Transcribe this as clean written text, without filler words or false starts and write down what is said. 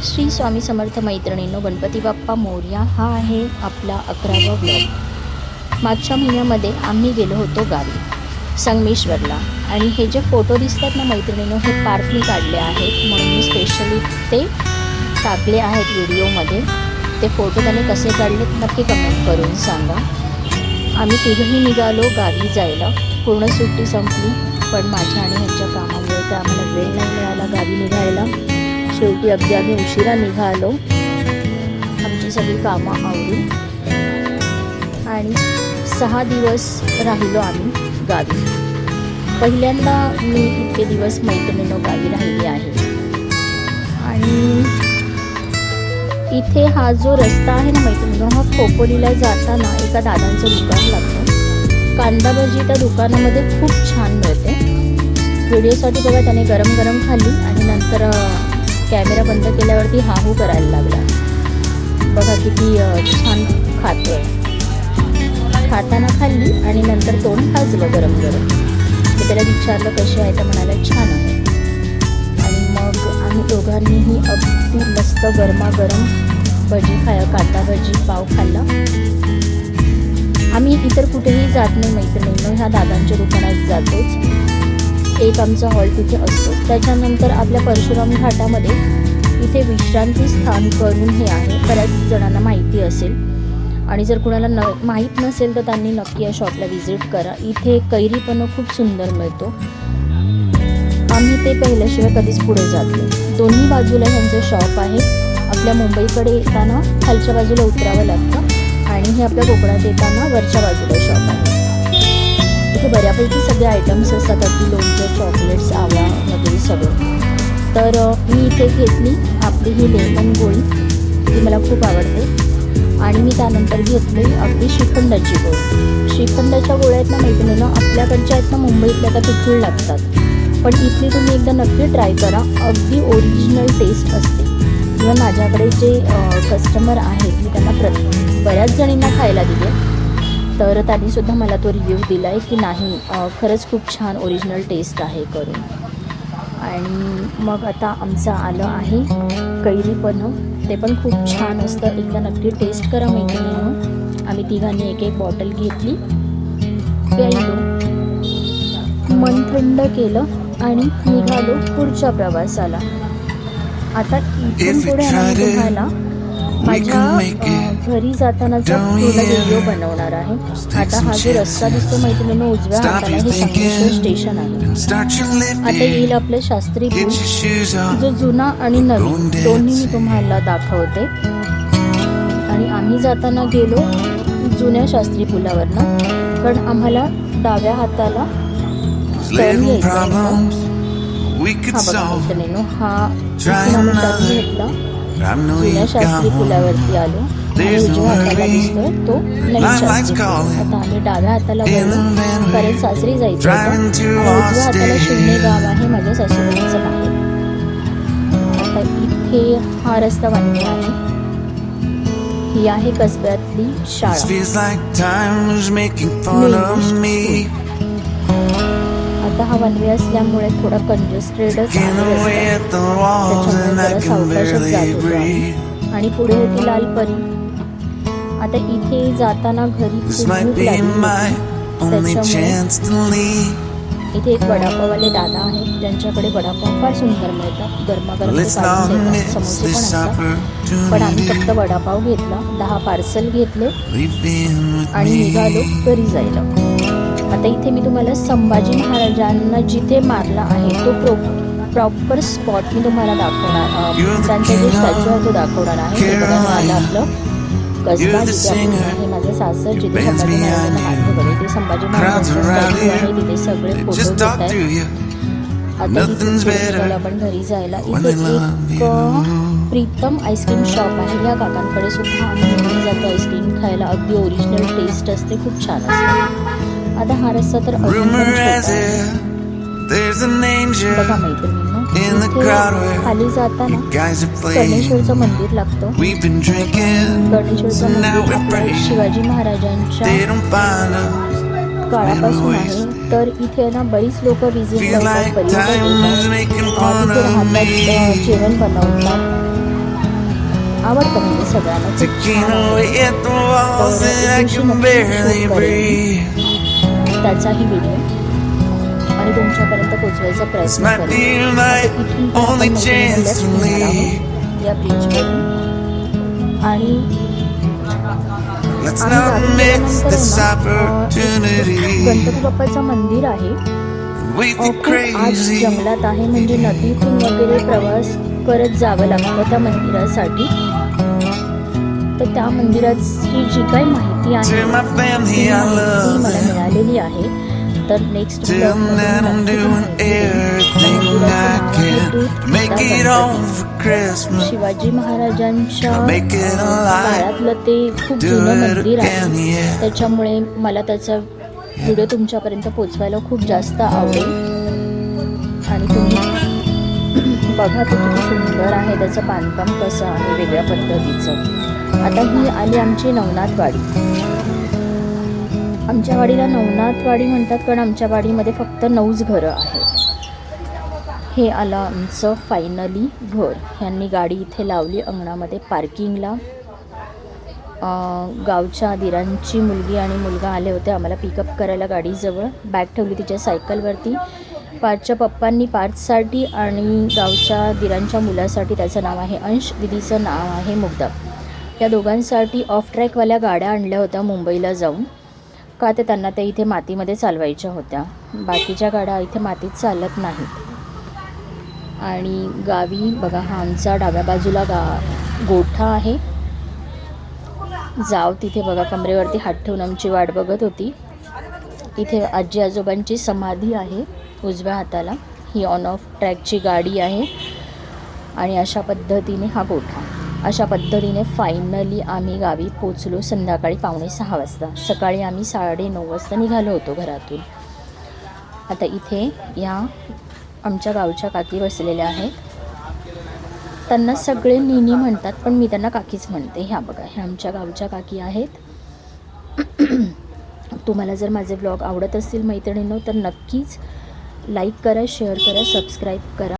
श्री स्वामी समर्थ मैत्रिणींनो, गणपती बाप्पा मोरया. हा आहे आपला 11वा ब्लॉग. मागच्या महिन्यामध्ये आम्ही गेलो होतो गावी संगमेश्वरला, आणि हे जे फोटो दिसतात ना मैत्रिणींनो, हे पार्कने काढले आहेत म्हणून मी स्पेशली ते टाकले आहेत व्हिडिओमध्ये. ते फोटो त्याने कसे काढले नक्की कमेंट करून सांगा. आम्ही तिघंही निघालो गावी जायला. पूर्ण सुट्टी संपली, पण माझ्या आणि ह्यांच्या कामामुळे तर आम्हाला वेळ नाही मिळाला गावी निघायला. शेवटी अगदी आम्ही उशिरा निघालो आमची सगळी कामं आवरून, आणि 6 दिवस राहिलो आम्ही गावी. पहिल्यांदा मी इतके दिवस मैत्रिणींनो गावी राहिली आहे. आणि इथे हा जो रस्ता आहे ना मैत्रिणींनो, हा खोपोलीला जाताना एका दादांचं दुकान लागतं. कांदा भजी त्या दुकानामध्ये खूप छान मिळते. व्हिडिओसाठी बघा त्याने गरम गरम खाल्ली आणि नंतर कॅमेरा बंद केल्यावरती हाहू करायला लागला. बघा किती छान खातोय. खाताना खाल्ली आणि नंतर तोंड भाजलं गरम गरम. मी त्याला विचारलं कशी आहे, तर म्हणाला छान आहे. आणि मग आम्ही दोघांनीही अगदी मस्त गरमागरम भजी कांदा भजी पाव खाल्ला. आम्ही इतर कुठेही जात नाही मैत्रिणींनो, ह्या दादांच्या दुकानात जातोच. एक आमचा हॉल तिथे असतो. त्याच्यानंतर आपल्या परशुराम घाटामध्ये इथे विश्रांती स्थान करून हे आहे, बऱ्याच जणांना माहिती असेल. आणि जर कुणाला माहीत नसेल तर त्यांनी नक्की या शॉपला व्हिजिट करा. इथे कैरीपणं खूप सुंदर मिळतो. आम्ही ते पहिल्याशिवाय कधीच पुढे जात नाही. दोन्ही बाजूला ह्यांचं शॉप आहे. आपल्या मुंबईकडे येताना खालच्या बाजूला उतरावं लागतं, आणि हे आपल्या कोकणात येताना वरच्या बाजूला शॉप आहे. इथे बऱ्यापैकी सगळे आयटम्स असतात, अगदी लोणचं, चॉकलेट्स, आवळा वगैरे सगळं. तर मी इथे घेतली आपली ही लेमन गोळी, ती मला खूप आवडते. आणि मी त्यानंतर घेतली अगदी श्रीखंडाची गोळी. श्रीखंडाच्या गोळ्या आहेत ना मैत्रिणींनो, आपल्याकडच्या आहेत ना मुंबईतल्या त्या तिखट लागतात, पण इथली तुम्ही एकदा नक्की ट्राय करा. अगदी ओरिजिनल टेस्ट असते. किंवा माझ्याकडे जे कस्टमर आहेत, मी त्यांना बऱ्याच जणींना खायला दिले, तर त्यांनीसुद्धा मला तो रिव्ह्यू दिला आहे की नाही खरंच खूप छान ओरिजिनल टेस्ट आहे करून. आणि मग आता आमचं आलं आहे कैरीपणं. ते पण खूप छान असतं, एकदा नक्की टेस्ट करा मैत्रिणींनो. आम्ही तिघांनी एक बॉटल घेतली, प्यायलो, मन थंड केलं आणि निघालो पुढच्या प्रवासाला. आता इथून पुढे आम्ही तुम्हाला माझ्या घरी जातानाचा पूर्ण व्हिडिओ बनवणार आहे. आता हा जो रस्ता दिसतो मैत्रिणींनो उजव्या हाताला, हे संगमेश्वर स्टेशन आहे. आता येईल आपलं शास्त्री पूल, जो जुना आणि नवीन दोन्ही मी तुम्हाला दाखवते. आणि आम्ही जाताना गेलो जुन्या शास्त्री पुलावरनं, कारण आम्हाला डाव्या हाताला टर्न घ्यायचा होता. हा बघा मैत्रिणींनो, हा आम्ही टर्न घेतला, जुन्या शास्त्री पुलावरती आलो, आणि उजव्या हाताला दिसतोय तो नवीन शास्त्री पूल. आता आम्ही डाव्या हाताला वळलो, कारण सासरी जायचं होतं. आणि उजव्या हाताला शिवणे गाव आहे माझ्या सासूबाईंचं माहेर. आता इथे हा रस्ता बांधला आहे. ही आहे कसब्यातली शाळा. आता हा वन वे असल्यामुळे थोडा कंजेस्टेडच आहे, त्याच्यामुळे जरा सावकाशच जात होतो. आणि पुढे होती लालपरी. आता इथे जाताना घरी खूप भूक लागली, त्याच्यामुळे इथे एक वडापाववाले दादा आहेत, ज्यांच्याकडे वडापाव फार सुंदर मिळतात. गरमागरम ते काढून देतात, समोसे पण असतात. पण आम्ही फक्त वडापाव घेतला, 10 पार्सल घेतले आणि निघालो घरी जायला. आता इथे मी तुम्हाला संभाजी महाराजांना जिथे मारला आहे तो प्रॉपर स्पॉट मी तुम्हाला दाखवणार. त्यांचा जे स्टॅच्यू आहे तो दाखवणार आहे. ते बघा, आलं आपलं कसबा, जिथे हे माझं सासर जिथे संभाजी महाराजांना मारलं बघा, ते संभाजी महाराजांचं स्टॅच्यू आहे. तिथे सगळे फोटो घेत आहेत. आता इथे आपण घरी जायला. इथे एक प्रीतम आईस्क्रीम शॉप आहे. या काकांकडे सुद्धा आम्ही नेहमी जातो आईस्क्रीम खायला. अगदी ओरिजिनल टेस्ट असते, खूप छान असते. आता हा रस्ता तर अजून पण छोटा आहे. बघा मैत्रिणींनो, इथे खाली जाताना गणेश्वरचं मंदिर लागतं. गणेश्वरचं मंदिर आपल्या शिवाजी महाराजांच्या काळापासून आहे. तर इथे ना बरीच लोक व्हिजिट करतात, पर्यटक येतात, तिथे राहतात, जेवण बनवतात. आवडतं म्हणजे सगळ्यांना खूप Taking छान away आहे. at the walls तर that I दिवशी can नक्की barely शूट करेन breathe. त्याचाही व्हिडिओ आणि तुमच्यापर्यंत पोहोचवायचा This प्रयत्न might be करेन. my आता इथून तर only आपण मैत्रिणी chance लेफ्ट to घेणार leave. आहोत या ब्रिजवरून आणि Let's आम्ही not गावी miss गेल्यानंतर this आहे ना opportunity. एक गणपती बाप्पाचं मंदिर आहे. We think खूप आज crazy. जंगलात आहे म्हणजे नदीतून वगैरे प्रवास करत जावं लागतं त्या मंदिरासाठी. तर त्या मंदिराची जी काही माहिती आहे To my family ती I माहिती love मला them. मिळालेली आहे. तर नेक्स्ट Till ब्लॉगमध्ये then I'm नक्की ती doing माहिती देईन. everything मंदिराचं I नाव आहे can दूध to make पिता it home Ganpati. for Christmas. Shivaji महाराजांच्या Make it alive. काळातलं ते खूप Do जुनं it मंदिर again, आहे. yeah. त्याच्यामुळे मला त्याचा व्हिडिओ तुमच्यापर्यंत पोचवायला खूप जास्त आवडेल आणि तुम्ही बघा ते किती सुंदर आहे, त्याचं बांधकाम कसं आहे वेगळ्या पद्धतीचं. आता ही आली आमची नवनाथवाडी. आमच्या वाडीला नवनाथवाडी म्हणतात कारण आमच्या वाडीमध्ये फक्त 9च घरं आहेत. हे आलं आमचं फायनली घर. ह्यांनी गाडी इथे लावली अंगणामध्ये पार्किंगला. गावच्या दिरांची मुलगी आणि मुलगा आले होते आम्हाला पिकअप करायला गाडीजवळ. बॅग ठेवली तिच्या सायकलवरती. पार्थच्या पप्पांनी पार्थसाठी आणि गावच्या दिरांच्या मुलासाठी, त्याचं नाव आहे अंश, दिदीचं नाव आहे मुग्धा, या दोघांसाठी ऑफ ट्रॅकवाल्या गाड्या आणल्या होत्या मुंबईला जाऊन. का ते त्यांना त्या इथे मातीमध्ये चालवायच्या होत्या. बाकीच्या गाड्या इथे मातीत चालत नाहीत. आणि गावी बघा हा आमचा डाव्या बाजूला गोठा आहे. जाव तिथे बघा कमरेवरती हात ठेवून आमची वाट बघत होती. इथे आजी आजोबांची समाधी आहे उजव्या हाताला. ही ऑन ऑफ ट्रॅकची गाडी आहे आणि अशा पद्धतीने हा गोठा. अशा पद्धतीने फायनली आम्ही गावी पोचलो संध्याकाळी 5:45 वाजता. सकाळी आम्ही 9:30 वाजता निघालो होतो घरातून. आता इथे या आमच्या गावच्या काकी बसलेल्या आहेत. त्यांना सगळे निनी म्हणतात पण मी त्यांना काकीच म्हणते. ह्या बघा ह्या आमच्या गावच्या काकी आहेत. तुम्हाला जर माझे व्लॉग आवडत असतील मैत्रिणींनो तर नक्कीच लाईक करा, शेअर करा, सबस्क्राईब करा.